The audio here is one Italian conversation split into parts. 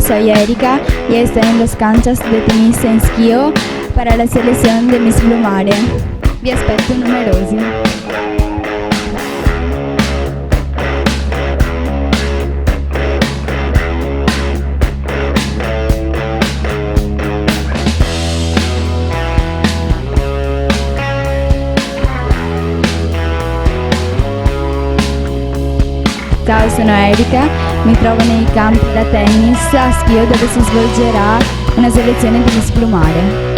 soy Erika y estoy en los canchas de tenis en Schio para la selección de Miss Blue Mare. Vi aspetto numerosi. Ciao, sono Erika, mi trovo nei campi da tennis a Schio dove si svolgerà una selezione di Miss Blue Mare.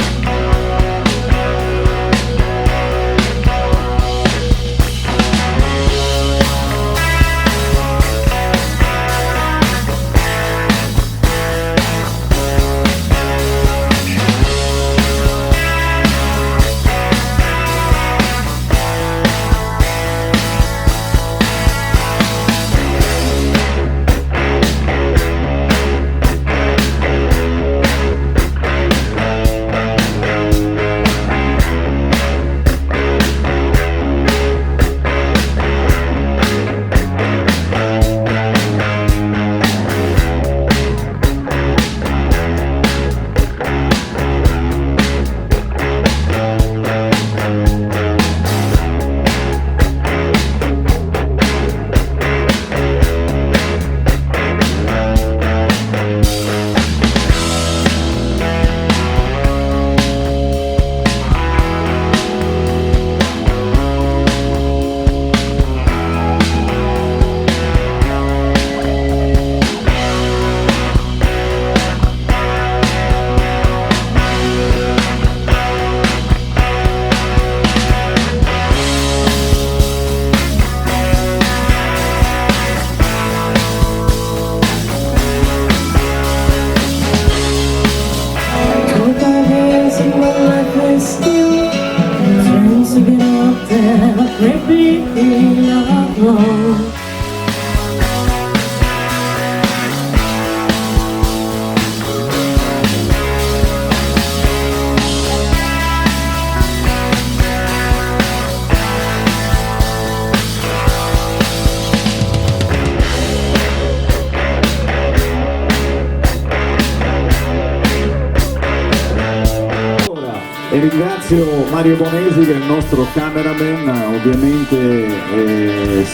E ringrazio Mario Bonesi che è il nostro cameraman, ovviamente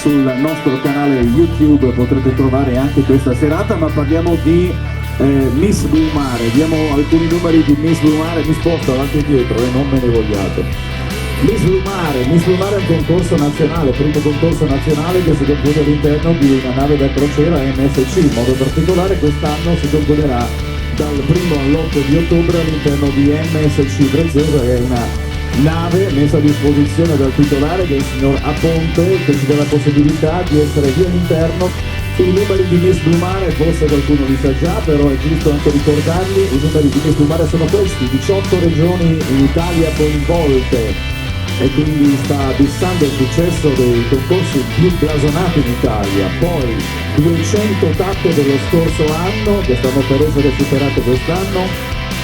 sul nostro canale YouTube potrete trovare anche questa serata, ma parliamo di Miss Blue Mare, diamo alcuni numeri di Miss Blue Mare, mi sposto avanti e dietro e non me ne vogliate. Miss Blue Mare è un concorso nazionale, primo concorso nazionale che si conclude all'interno di una nave da crociera MSC, in modo particolare quest'anno si concluderà dal 1 all'8 di ottobre all'interno di MSC Preziosa, che è una nave messa a disposizione dal titolare, che è il signor Aponte, che ci dà la possibilità di essere lì all'interno. I numeri di Miss Blue Mare forse qualcuno li sa già, però è giusto anche ricordarli. I numeri di Miss Blue Mare sono questi: 18 regioni in Italia coinvolte, e quindi sta bissando il successo dei concorsi più blasonati in Italia. Poi 200 tappe dello scorso anno che stanno per essere superate quest'anno,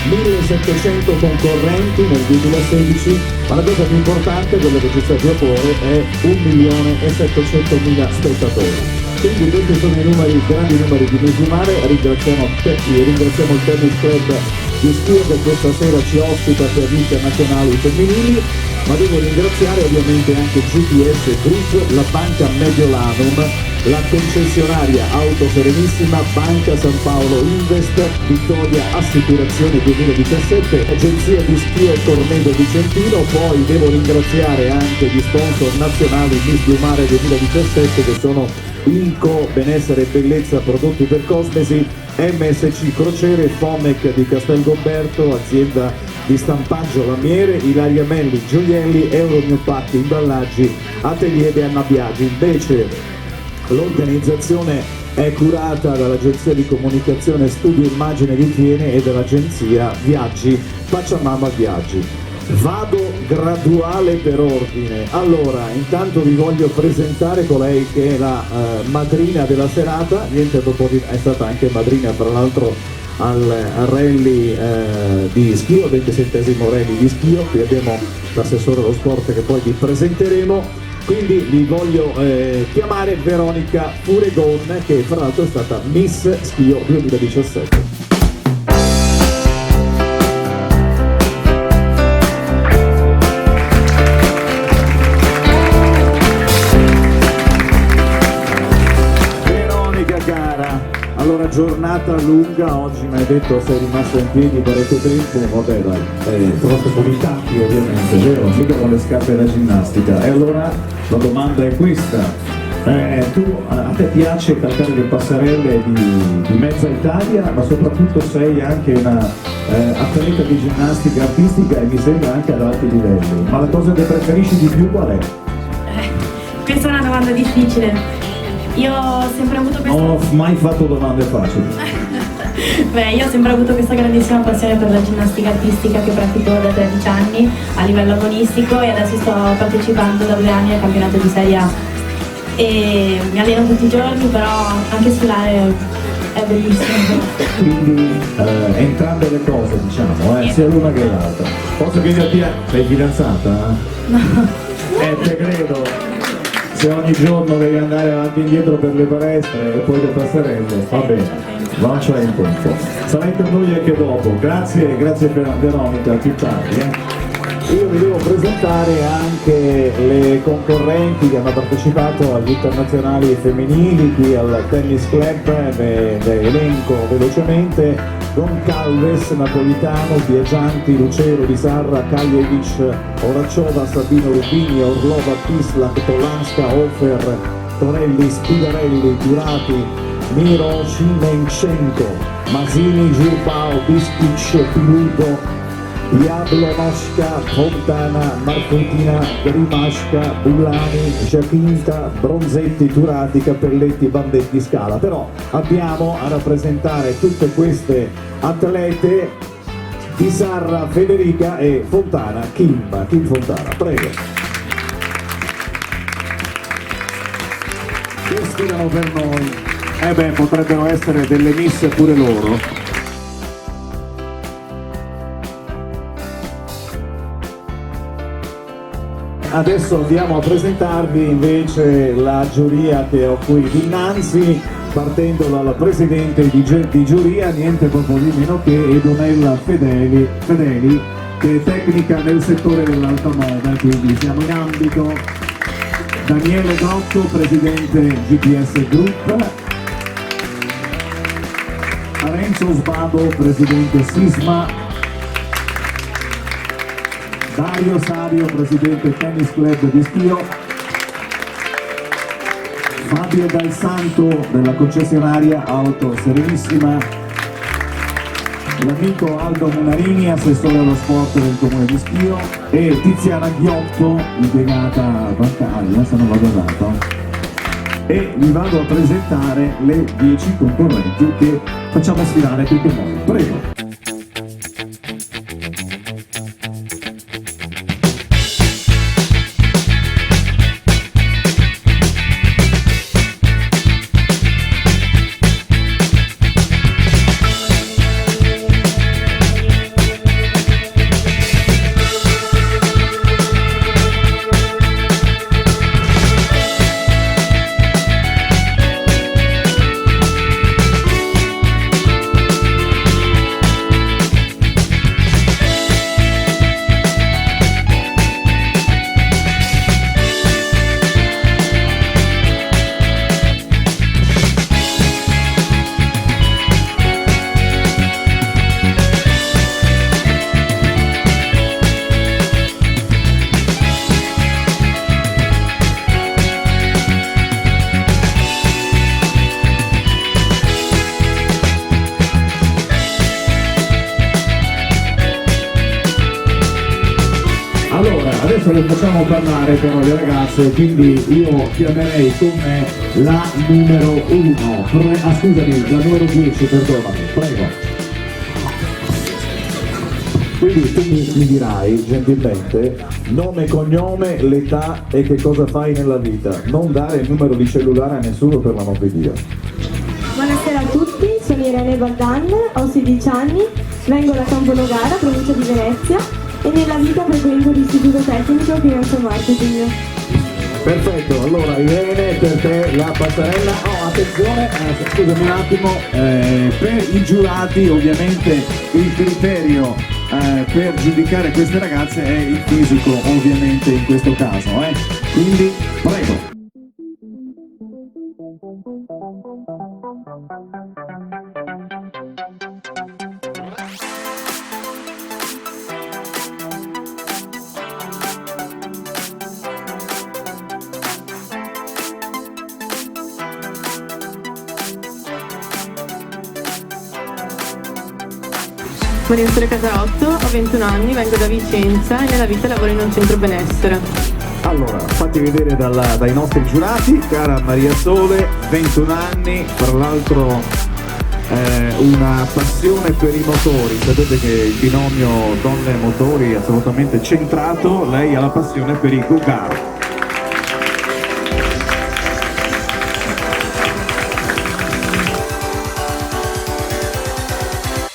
1700 concorrenti nel 2016, ma la cosa più importante, quella che ci sta di opporre, è 1.700.000 spettatori. Quindi questi sono i numeri, grandi numeri di Miss Blue Mare. Ringraziamo il Tennis Club di Schio che questa sera ci ospita per gli internazionali femminili, ma devo ringraziare ovviamente anche GPS Group, la Banca Mediolanum, la concessionaria Auto Serenissima, Banca San Paolo Invest, Vittoria Assicurazioni 2017, Agenzia di Schio e Tornado Vicentino. Poi devo ringraziare anche gli sponsor nazionali Miss Blue Mare 2017 che sono Inco, Benessere e Bellezza Prodotti per Cosmesi, MSC Crociere, Fomec di Castelgomberto, azienda di stampaggio lamiere, Ilaria Melli Gioielli, Euro New Pack Imballaggi, Atelier di Anna Biagi. Invece l'organizzazione è curata dall'agenzia di comunicazione Studio Immagine di Thiene e dall'agenzia Viaggi Pacciamama Viaggi. Vado graduale per ordine. Allora, intanto vi voglio presentare colei che è la madrina della serata, niente dopo è stata anche madrina tra l'altro al rally di Schio, 27esimo rally di Schio. Qui abbiamo l'assessore allo sport che poi vi presenteremo, quindi vi voglio chiamare Veronica Furegon, che fra l'altro è stata Miss Schio 2017. una giornata lunga, oggi mi hai detto sei rimasto in piedi parecchio tempo, vabbè dai, troppo con i tacchi ovviamente, vero? Mica con le scarpe da ginnastica. E allora la domanda è questa. A te piace calcare le passerelle di mezza Italia, ma soprattutto sei anche una atleta di ginnastica artistica e mi sembra anche ad alti livelli. Ma la cosa che preferisci di più qual è? Questa è una domanda difficile. Io ho sempre avuto questa... Non ho mai fatto domande facili. Beh, io ho sempre avuto questa grandissima passione per la ginnastica artistica che pratico da 13 anni a livello agonistico e adesso sto partecipando da 2 anni al campionato di Serie A. E mi alleno tutti i giorni, però anche scivolare è bellissimo. Quindi entrambe le cose, diciamo, sia l'una che l'altra. Posso chiederti, sei fidanzata? No. Te credo. Se ogni giorno devi andare avanti e indietro per le palestre e poi le passerelle, va bene, lancia in punto. Sarai con noi anche dopo. Grazie per Veronica, più tardi. Io vi devo presentare anche le concorrenti che hanno partecipato agli internazionali femminili qui al Tennis Club. Ne elenco velocemente: Goncalves, Napolitano, Biagianti, Lucero, Di Sarra, Kaljevic, Oracciova, Sabino Rubini, Orlova, Pislak, Polanska, Hofer, Tonelli, Spidarelli, Durati, Miro, Cimenchenko, Masini, Girbao, Bispic, Piludo, Jablonoska, Fontana, Marfutina, Grimasca, Bullani, Giacinta, Bronzetti, Turati, Cappelletti, Bandetti, Scala. Però abbiamo a rappresentare tutte queste atlete Di Sarra, Federica e Fontana, Kim Fontana. Prego. Che sfidano per noi? Potrebbero essere delle miss pure loro. Adesso andiamo a presentarvi invece la giuria che ho qui dinanzi, partendo dal presidente di giuria, niente proprio di meno che Edunella Fedeli, che è tecnica nel settore dell'alta moda, quindi siamo in ambito. Daniele Grotto, presidente GPS Group. Renzo Sbado, presidente Sisma. Dario Sario, presidente Tennis Club di Schio. Fabio Dal Santo della concessionaria Auto Serenissima. L'amico Aldo Munarini, assessore allo sport del comune di Schio. E Tiziana Ghiotto, impiegata bancaria, se non vado errato. E vi vado a presentare le 10 concorrenti che facciamo sfidare qui con noi. Prego. Allora, adesso le facciamo parlare però le ragazze, quindi io chiamerei come la numero 1, scusami, la numero 10, perdonami, prego. Quindi tu mi dirai gentilmente nome, cognome, l'età e che cosa fai nella vita. Non dare il numero di cellulare a nessuno per l'amor di Dio. Buonasera a tutti, sono Irene Baldan, ho 16 anni, vengo da Campologara, provincia di Venezia, e nella vita frequento l'istituto tecnico Finanza Marketing. Perfetto, allora Irene, per te la passerella. Oh, attenzione, scusami un attimo, per i giurati ovviamente il criterio per giudicare queste ragazze è il fisico, ovviamente in questo caso, quindi prego. Maria Sole Casarotto, ho 21 anni, vengo da Vicenza e nella vita lavoro in un centro benessere. Allora, fatti vedere dai nostri giurati, cara Maria Sole, 21 anni, tra l'altro una passione per i motori. Sapete che il binomio donne e motori è assolutamente centrato, lei ha la passione per i go-kart.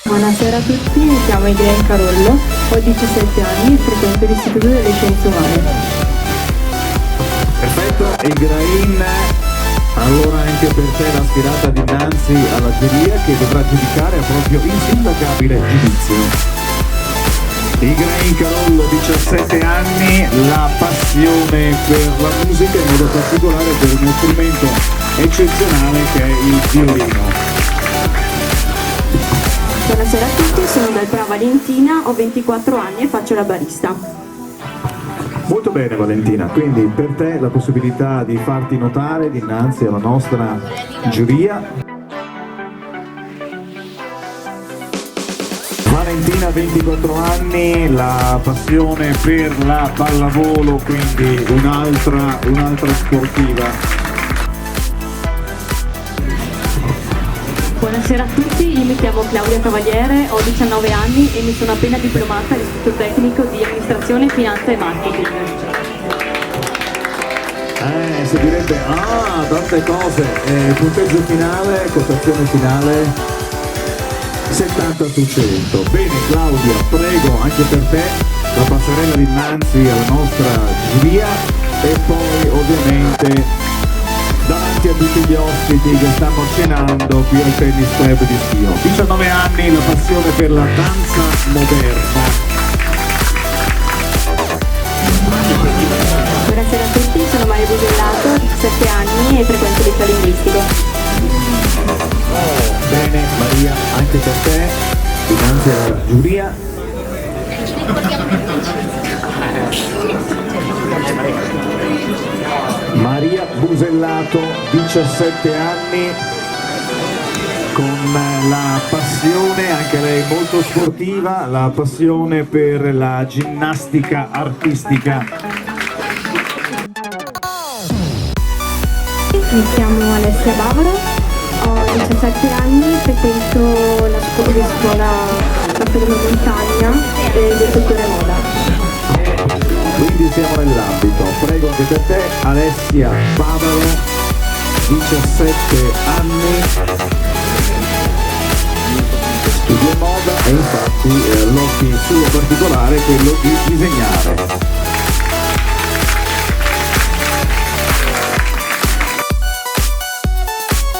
Buonasera a tutti, mi chiamo Irene Carollo, ho 17 anni e frequento l'Istituto delle Scienze Umane. Perfetto, Igrain, allora anche per te la sfilata dinanzi alla giuria che dovrà giudicare a proprio insindacabile giudizio. Igrain Carollo, 17 anni, la passione per la musica, in modo particolare per uno strumento eccezionale che è il violino. Buonasera a tutti, sono Belprà Valentina, ho 24 anni e faccio la barista. Molto bene Valentina, quindi per te la possibilità di farti notare dinanzi alla nostra giuria. Valentina, 24 anni, la passione per la pallavolo, quindi un'altra sportiva. Buonasera a tutti, io mi chiamo Claudia Cavaliere, ho 19 anni e mi sono appena diplomata all'Istituto Tecnico di Amministrazione, Finanza e Marketing. Si direbbe, tante cose. Punteggio finale, quotazione finale, 70 su 100. Bene Claudia, prego anche per te la passerella dinanzi alla nostra giuria e poi ovviamente davanti a tutti gli ospiti che stanno cenando qui al Tennis Club di Schio. 19 anni, la passione per la danza moderna. Buonasera a tutti, sono Maria Busellato, 17 anni e frequento il liceo linguistico. Bene Maria, anche per te, dinanzi alla giuria. Maria Busellato, 17 anni, con la passione, anche lei molto sportiva, la passione per la ginnastica artistica. Mi chiamo Alessia Bavaro, ho 17 anni, frequento la scuola Cappella Montagna del settore moda. Quindi siamo nell'ambito. Prego anche per te, Alessia Bavaro, 17 anni, studia moda e infatti l'occhio suo particolare è quello di disegnare.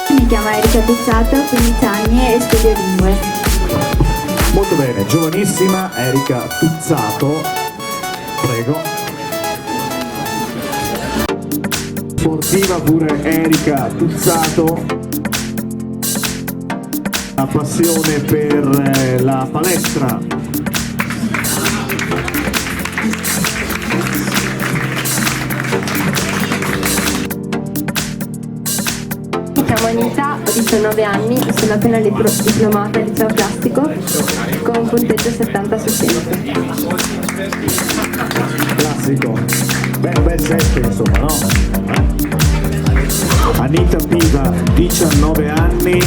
Mi chiamo Erika Pizzato, 15 anni e studio lingue. Molto bene, giovanissima Erika Pizzato, prego. Sportiva pure Erika Pizzato, la passione per la palestra. Mi chiamo Anita, ho 19 anni e sono appena diplomata al liceo classico con un punteggio 70 su 100. Classico, un bel 7 insomma, no? Anita Piva, 19 anni,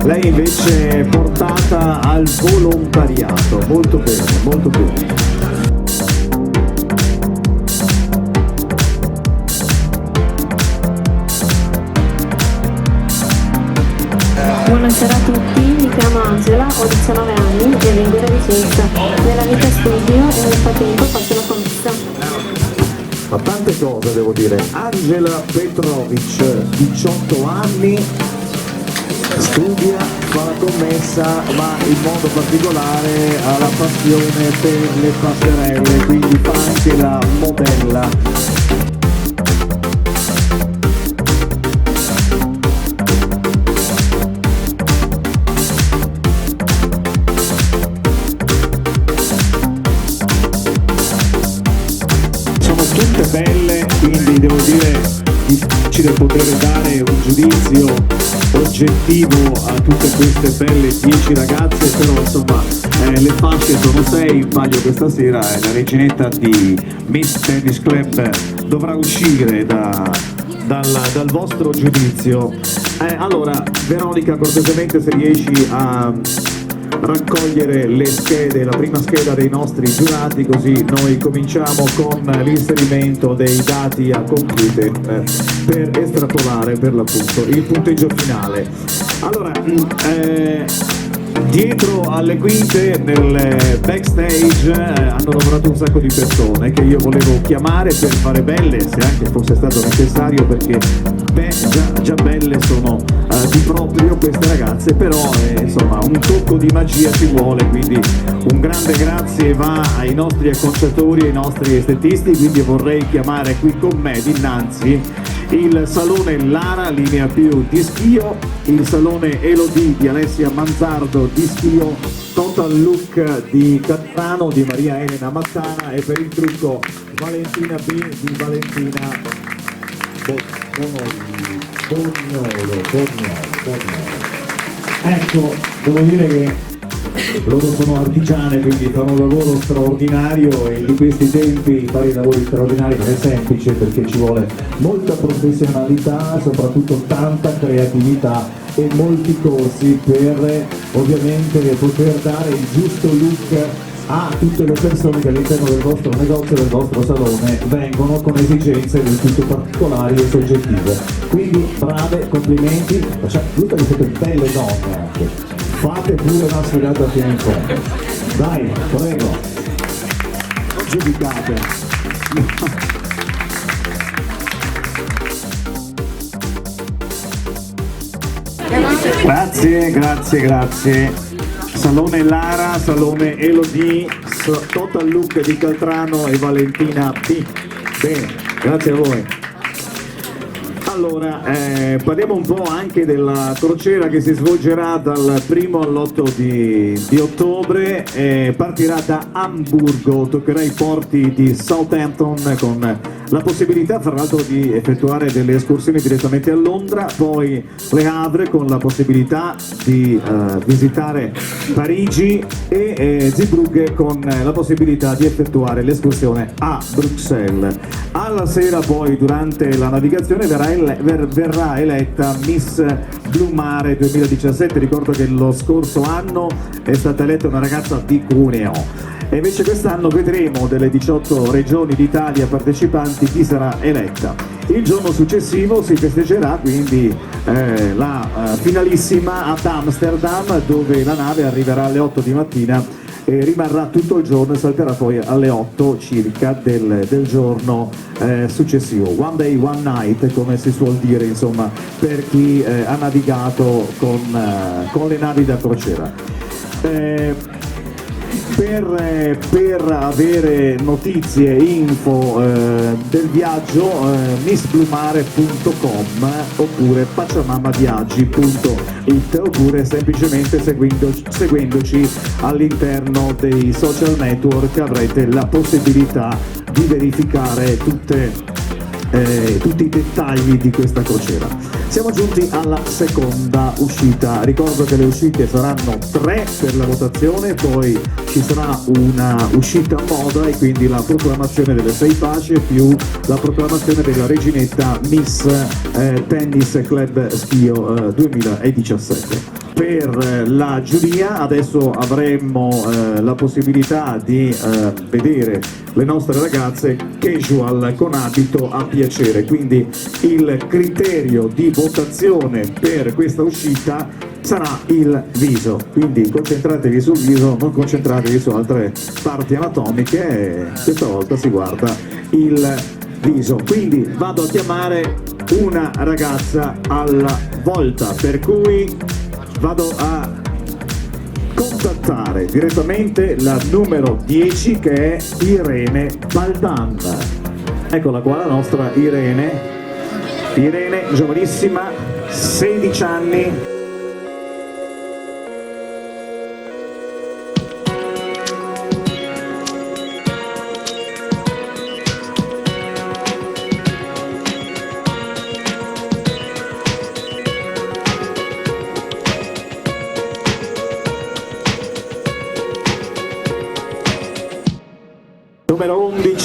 lei invece è portata al volontariato. Molto bene, molto bene. Buonasera a tutti, mi chiamo Angela, ho 19 anni e vengo da Vicenza. Nella vita studio e nel frattempo faccio la commessa. Ma tante cose devo dire. Angela Petrovic, 18 anni, studia, fa la commessa, ma in modo particolare ha la passione per le passerelle, quindi fa anche la modella. Belle, quindi devo dire difficile poter dare un giudizio oggettivo a tutte queste belle 10 ragazze, però insomma le fasce sono 6 in palio questa sera e la reginetta di Miss Tennis Club dovrà uscire dal vostro giudizio. Allora Veronica, cortesemente se riesci a raccogliere le schede, la prima scheda dei nostri giurati, così noi cominciamo con l'inserimento dei dati a computer per estrapolare per l'appunto il punteggio finale. Allora, dietro alle quinte nel backstage hanno lavorato un sacco di persone che io volevo chiamare per fare belle, se anche fosse stato necessario, perché già belle sono di proprio queste ragazze, però insomma un tocco di magia ci vuole, quindi un grande grazie va ai nostri acconciatori e ai nostri estetisti, quindi vorrei chiamare qui con me dinanzi il salone Lara linea più di Schio, il salone Elodie di Alessia Manzardo di Schio, Total Look di Cattano di Maria Elena Mattana e per il trucco Valentina B di Valentina Bognolo. Ecco, devo dire che loro sono artigiane, quindi fanno un lavoro straordinario e di questi tempi fare i lavori straordinari non è semplice, perché ci vuole molta professionalità, soprattutto tanta creatività e molti corsi per ovviamente poter dare il giusto look a tutte le persone che all'interno del vostro negozio, del vostro salone vengono con esigenze del tutto particolari e soggettive. Quindi brave, complimenti, tutte che siete belle donne anche. Fate pure una sfilata fino in fondo. Dai, prego. Non giudicate. Grazie. Salone Lara, salone Elodie, Total Look di Caltrano e Valentina P. Bene, grazie a voi. Allora, parliamo un po' anche della crociera che si svolgerà dal 1° all'8 di ottobre, partirà da Amburgo, toccherà i porti di Southampton con la possibilità fra l'altro di effettuare delle escursioni direttamente a Londra, poi Le Havre con la possibilità di visitare Parigi e Zeebrugge con la possibilità di effettuare l'escursione a Bruxelles. Alla sera poi durante la navigazione verrà eletta Miss Blue Mare 2017, ricordo che lo scorso anno è stata eletta una ragazza di Cuneo. E invece quest'anno vedremo delle 18 regioni d'Italia partecipanti chi sarà eletta. Il giorno successivo si festeggerà quindi la finalissima ad Amsterdam, dove la nave arriverà alle 8 di mattina e rimarrà tutto il giorno e salterà poi alle 8 circa del giorno successivo. One day, one night, come si suol dire, insomma, per chi ha navigato con le navi da crociera. Per avere notizie e info del viaggio missblumare.com oppure pacciamamaviaggi.it oppure semplicemente seguendoci all'interno dei social network avrete la possibilità di verificare tutti i dettagli di questa crociera. Siamo giunti alla seconda uscita, ricordo che le uscite saranno 3 per la votazione, poi ci sarà una uscita moda e quindi la proclamazione delle 6 fasce più la proclamazione della reginetta Miss Tennis Club Schio 2017. Per la giuria adesso avremmo la possibilità di vedere le nostre ragazze casual con abito a piacere, quindi il criterio di votazione per questa uscita sarà il viso, quindi concentratevi sul viso, non concentratevi su altre parti anatomiche e questa volta si guarda il viso. Quindi vado a chiamare una ragazza alla volta, per cui vado a contattare direttamente la numero 10 che è Irene Baldan. Eccola qua la nostra Irene, giovanissima, 16 anni.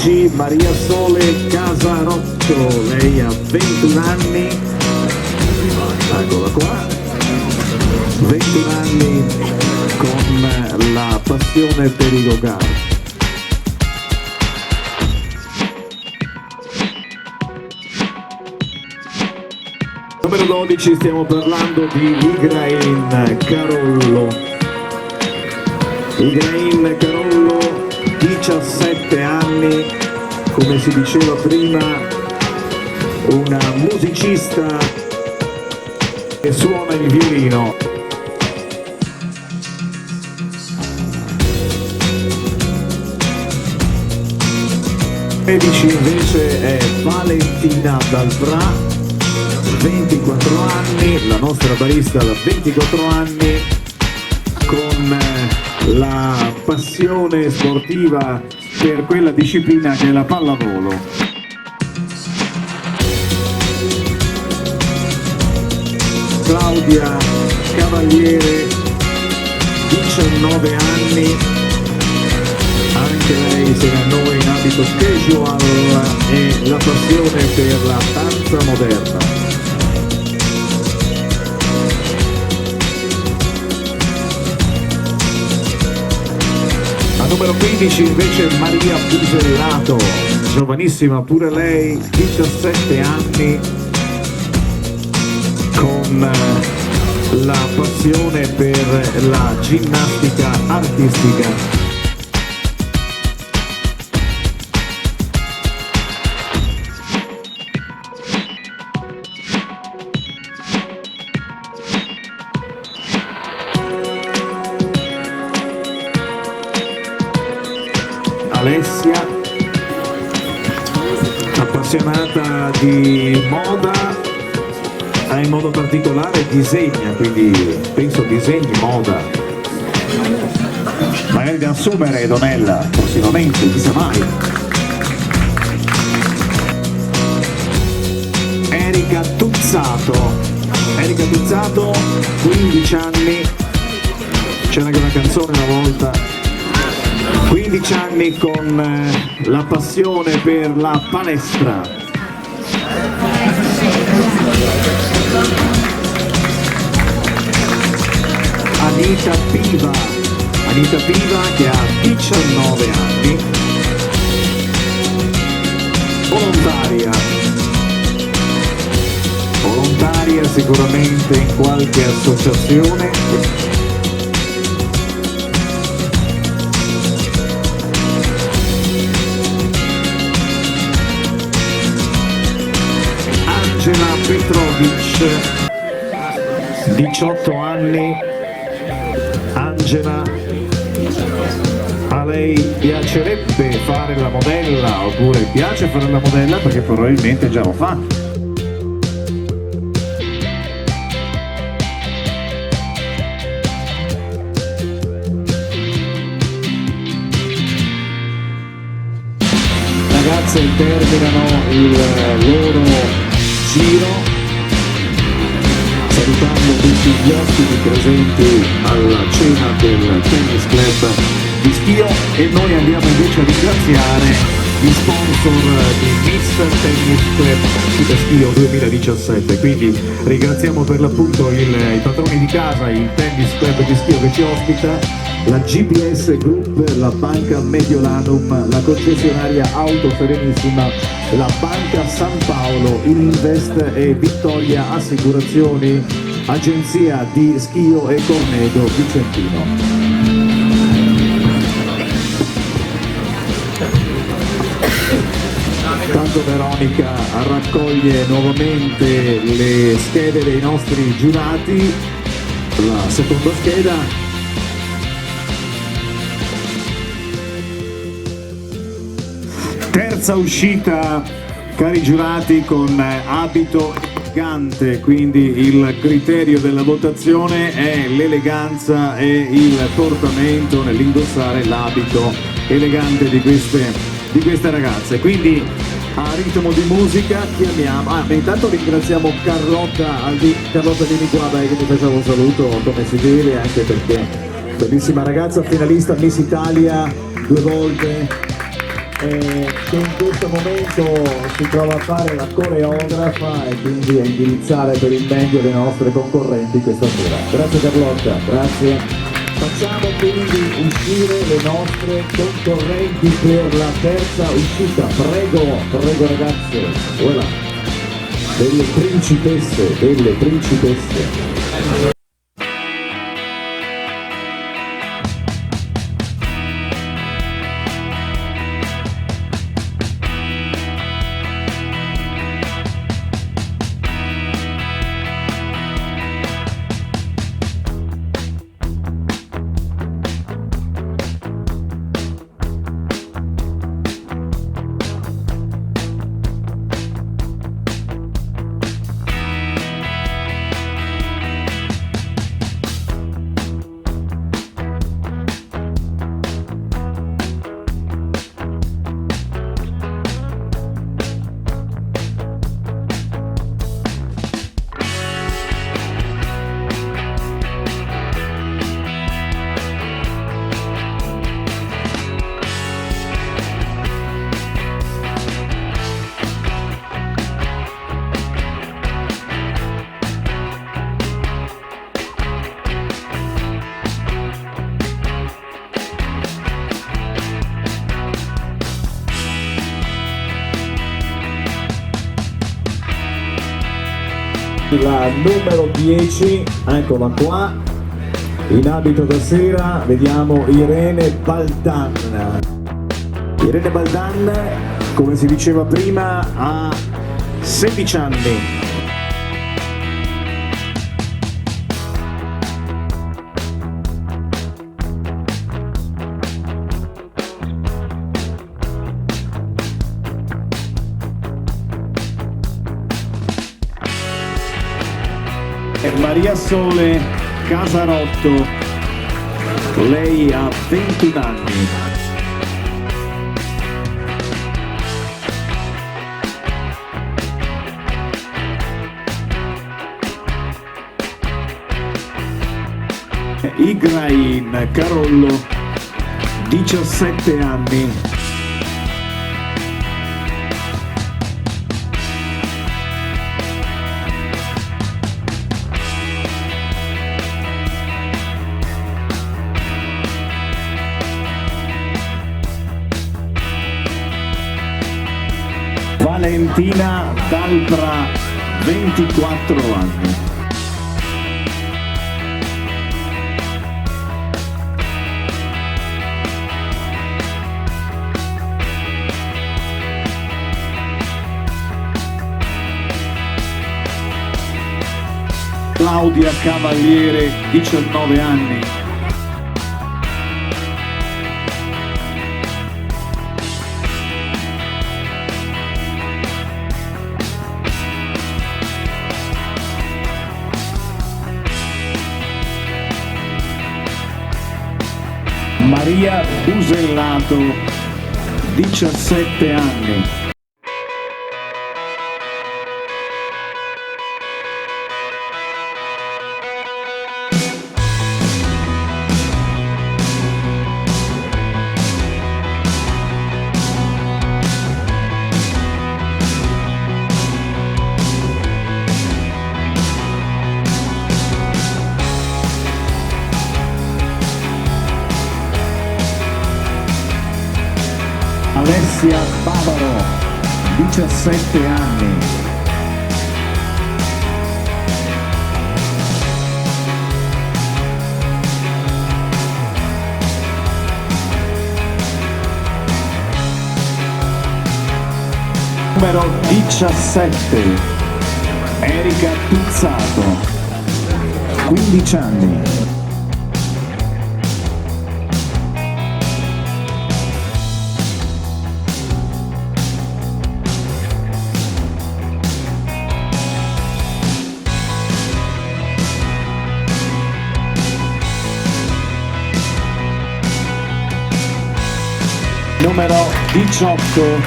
12 Maria Sole Casaroccio, lei ha 21 anni, eccola qua, 21 anni con la passione per i go-kart. Numero 12 stiamo parlando di Igrain Carollo. Igrain Carollo, 17 anni, come si diceva prima, una musicista che suona il violino. Invece è Valentina Dalbra, 24 anni, la nostra barista da 24 anni, con la passione sportiva per quella disciplina che è la pallavolo. Claudia Cavaliere, 19 anni, anche lei se a noi in abito casual e la passione per la danza moderna. Numero 15 invece Maria Busellato, giovanissima pure lei, 17 anni, con la passione per la ginnastica artistica. Alessia, appassionata di moda, in modo particolare disegna, quindi penso disegni moda. Magari da assumere Donella prossimamente, chissà mai. Erika Tuzzato, 15 anni, c'era anche una canzone una volta. 15 anni con la passione per la palestra. Anita Piva che ha 19 anni, volontaria sicuramente in qualche associazione. Angela Petrovic, 18 anni, Angela, a lei piacerebbe fare la modella, oppure piace fare la modella perché probabilmente già lo fa. Ragazze terminano il loro giro, salutando tutti gli ospiti presenti alla cena del Tennis Club di Schio, e noi andiamo invece a ringraziare gli sponsor di Mr. Tennis Club di Schio 2017. Quindi ringraziamo per l'appunto i patroni di casa, il Tennis Club di Schio che ci ospita, la GPS Group, la Banca Mediolanum, la concessionaria Auto Serenissima, la Banca San Paolo, Ininvest e Vittoria Assicurazioni, agenzia di Schio e Cornedo Vicentino. Tanto Veronica raccoglie nuovamente le schede dei nostri giurati, la seconda scheda. Terza uscita, cari giurati, con abito elegante, quindi il criterio della votazione è l'eleganza e il portamento nell'indossare l'abito elegante di queste ragazze. Quindi a ritmo di musica chiamiamo, intanto ringraziamo Carlotta Dini qua, che mi faceva un saluto come si deve, anche perché bellissima ragazza, finalista Miss Italia 2 volte. che in questo momento si trova a fare la coreografa e quindi a indirizzare per il meglio le nostre concorrenti questa sera. Grazie Carlotta, grazie. Facciamo quindi uscire le nostre concorrenti per la terza uscita. Prego, prego ragazze. Voilà. Delle principesse, delle principesse. La numero 10, eccola qua, in abito da sera, vediamo Irene Baldan. Irene Baldan, come si diceva prima, ha 16 anni. Maria Sole Casarotto, lei ha 21 anni. Igrain Carollo, 17 anni. Valentina Dalbra, 24 anni. Claudia Cavaliere, 19 anni. Maria Busellato, 17 anni. Alessia Bavaro, 17 anni. Numero 17, Erika Pizzato, 15 anni. Numero 18,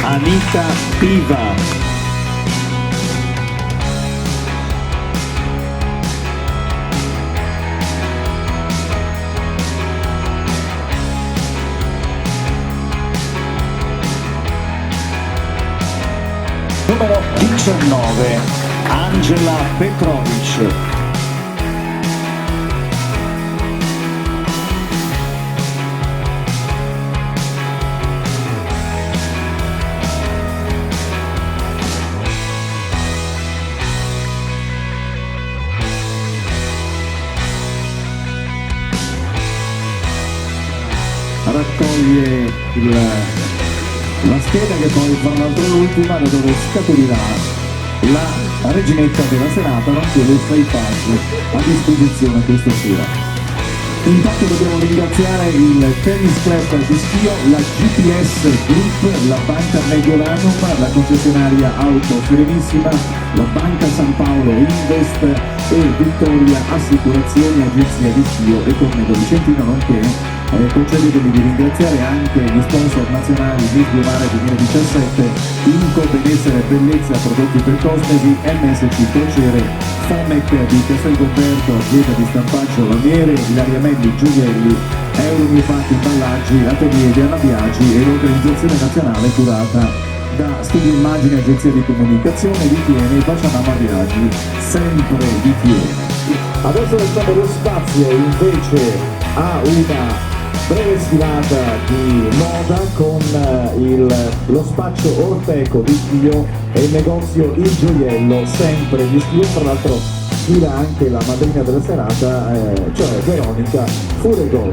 Anita Piva. numero 19, Angela Petrovic. Raccoglie la scheda che poi fra l'altro l'ultima, da dove scaturirà la reginetta della serata, nonché le 6 fasi a disposizione questa sera. Intanto dobbiamo ringraziare il Tennis Club di Schio, la GPS Group, la Banca Mediolanum, la concessionaria Auto Serenissima, la Banca San Paolo Invest e Vittoria Assicurazioni, agenzia di Schio e Cornedo Vicentino, nonché concedetemi di ringraziare anche gli sponsor nazionali Miss Biomare 2017, Inco Benessere e Bellezza Prodotti per Cosmesi, MSC Crociere, Fomec di Castelgomberto, azienda di stampaggio Lamiere, Ilaria Melli, Giulielli, Euromifatti Imballaggi, Atelier di Anna Biagi e l'organizzazione nazionale curata da Studio Immagine, agenzia di comunicazione di Tiene e Pacianama Viaggi, sempre di Tiene. Adesso lasciamo lo spazio invece a una breve sfilata di moda con lo spaccio Orteco di Schio e il negozio Il Gioiello, sempre di Schio. Tra l'altro sfila anche la madrina della serata, cioè Veronica Furegon.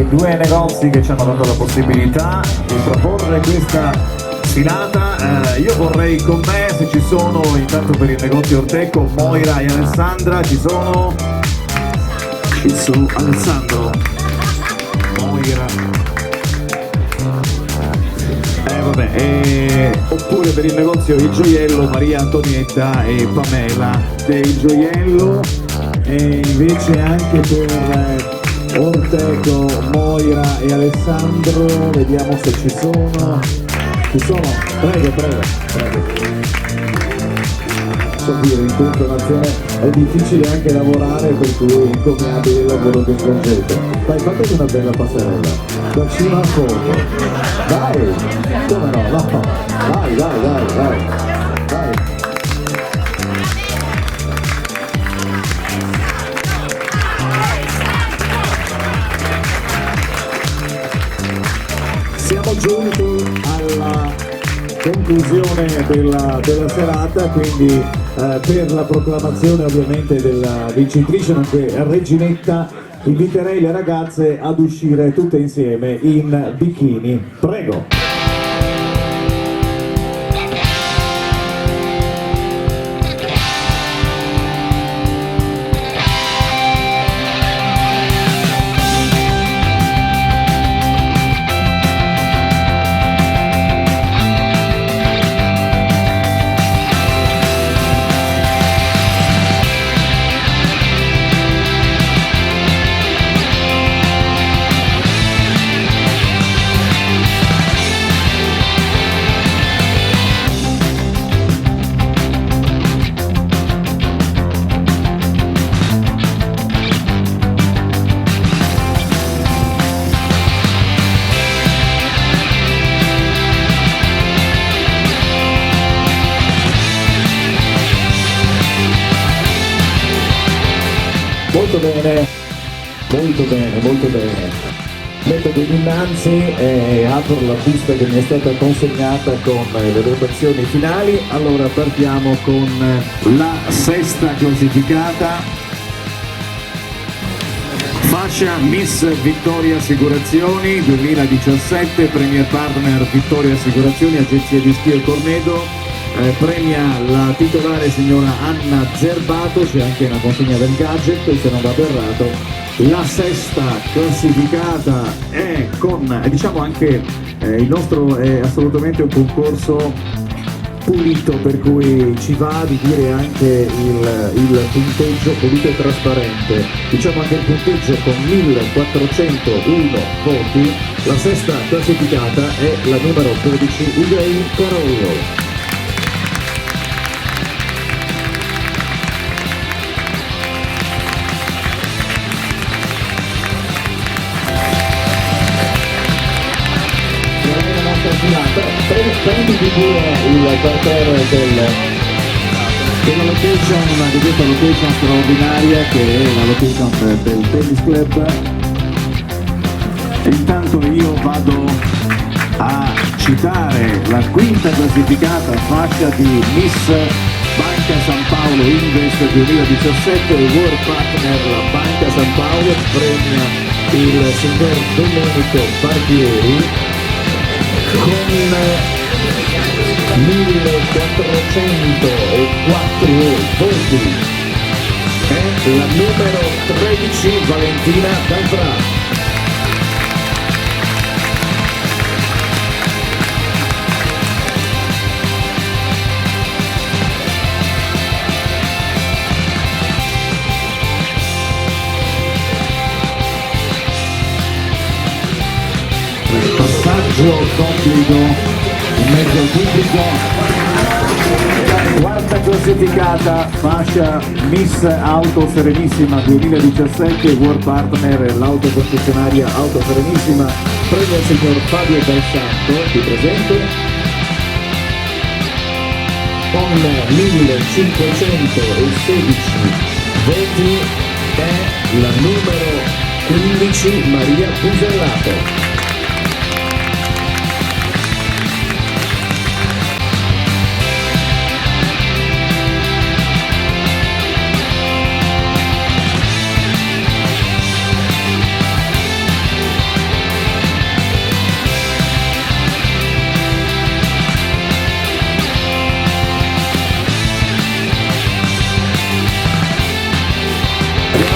Due negozi che ci hanno dato la possibilità di proporre questa sfilata. Io vorrei con me, se ci sono, intanto per il negozio Orteco, Moira e Alessandra. Ci sono Alessandro, Moira, oppure per il negozio Il Gioiello Maria Antonietta e Pamela del Gioiello, e invece anche per Orteco, Moira e Alessandro. Vediamo se ci sono. Prego. So dire, in continuazione è difficile anche lavorare, per cui incommiabile il lavoro che svolgete. Dai, fatemi una bella passerella da cima a fondo. Dai, come no? Dai. Siamo giunti alla conclusione della serata, quindi per la proclamazione ovviamente della vincitrice nonché reginetta inviterei le ragazze ad uscire tutte insieme in bikini. Prego. Molto bene, molto bene. Metto qui innanzi e apro la busta che mi è stata consegnata con le votazioni finali. Allora partiamo con la sesta classificata, fascia Miss Vittoria Assicurazioni 2017, Premier Partner Vittoria Assicurazioni, agenzia di Schio Cornedo. Premia la titolare signora Anna Zerbato, c'è anche una consegna del gadget se non vado errato. La sesta classificata è con, diciamo anche il nostro è assolutamente un concorso pulito, per cui ci va di dire anche il punteggio pulito e trasparente, diciamo anche il punteggio con 1401 voti. La sesta classificata è la numero 12, Elaine Carollo. Prendi pure il parterre della location, di questa location straordinaria che è la location del tennis club. Intanto io vado a citare la quinta classificata, fascia di Miss Banca San Paolo Invest 2017, World Partner la Banca San Paolo, premia il signor Domenico Barbieri con 1404 voti. È la numero 13 Valentina D'Albra. Passaggio d'obbligo in mezzo al pubblico. Quarta classificata, fascia Miss Auto Serenissima 2017, World Partner l'auto concessionaria Auto Serenissima, premia il signor Fabio Del Santo, qui presente, con 1516 voti. È la numero 15 Maria Busellato.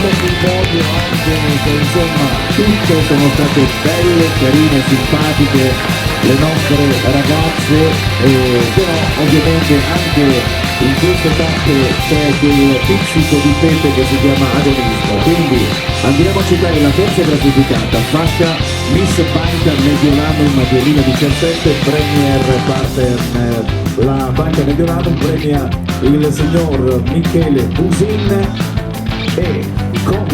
Sul podio anche che insomma tutte sono state belle, carine, simpatiche le nostre ragazze, però ovviamente anche in queste tappe c'è quel pizzico di pepe che si chiama agonismo. Quindi andiamo a citare la terza classificata, fascia Miss Banca Mediolanum 2017, Premier Partner la Banca Mediolanum, premia il signor Michele Busin e con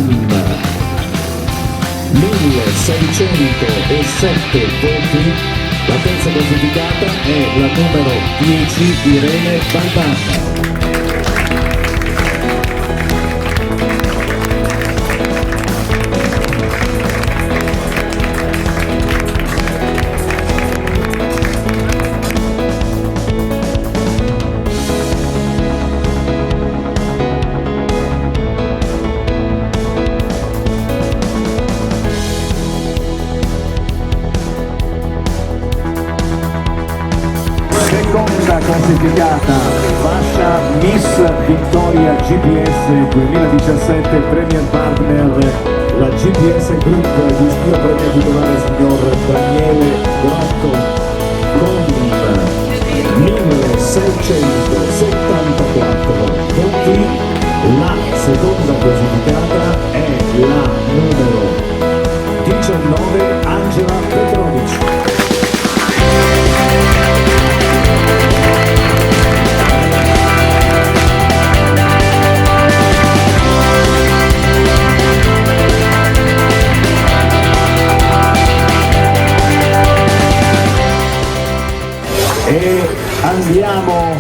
1607 voti la terza classificata è la numero 10 Irene Balbano. classificata fascia Miss Vittoria GPS 2017 Premier Partner la GPS Group di Schio premio titolare signor Daniele Grotto con 1674 voti. La seconda classificata è la numero 19 Angela Petrovic. E andiamo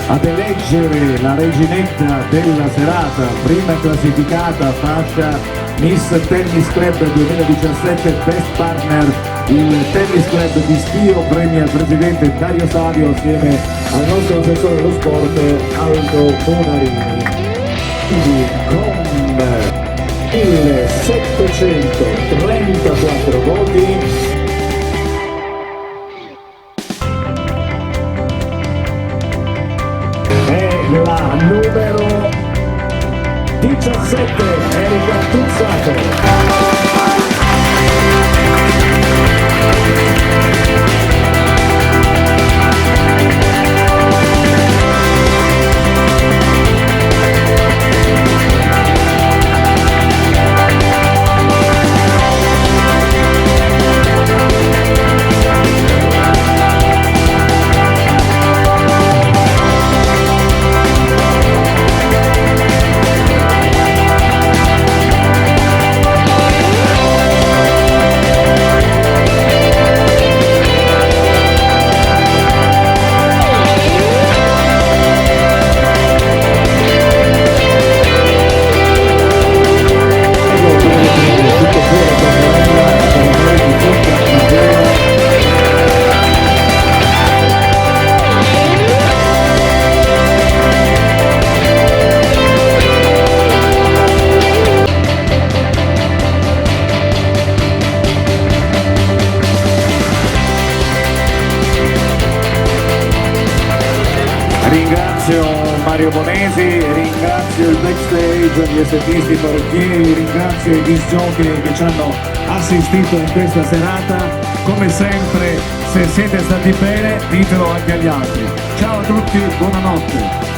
ad eleggere la reginetta della serata, prima classificata fascia Miss Tennis Club 2017 Best Partner, il Tennis Club di Schio premia il presidente Dario Savio assieme al nostro assessore dello sport Aldo Bonarini. Quindi con 1734 voti la numero 17 Erika Tuzzato. Ringrazio Mario Bonesi, ringrazio il backstage, gli estetisti parrucchieri, ringrazio i disc jockey che ci hanno assistito in questa serata. Come sempre, se siete stati bene, ditelo anche agli altri. Ciao a tutti, buonanotte.